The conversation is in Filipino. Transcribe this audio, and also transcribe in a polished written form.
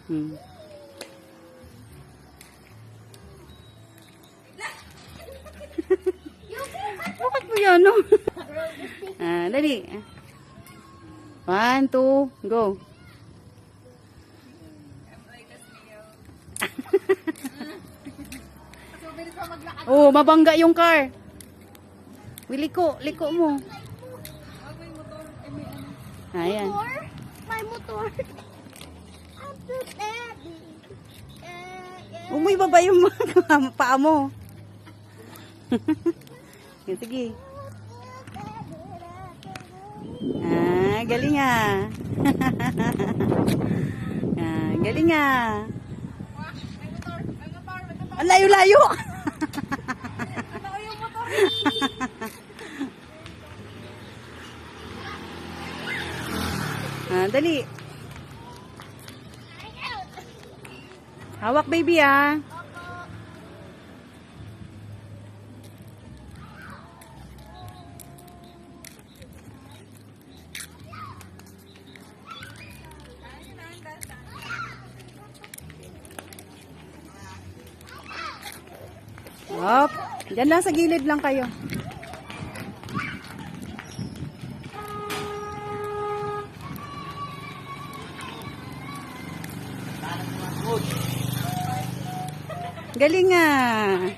Hmm. Bakit mo yan, no? Dali. 1, 2, go. Oh, mabangga yung car. Liko mo. Ayan. May motor. Umoy ba ba yung mga paa mo? Sige. Galing ah. Galing ah. Ang layo-layo. Dali. Hawak baby ah. Hop. Diyan lang sa gilid lang kayo. Galing ah.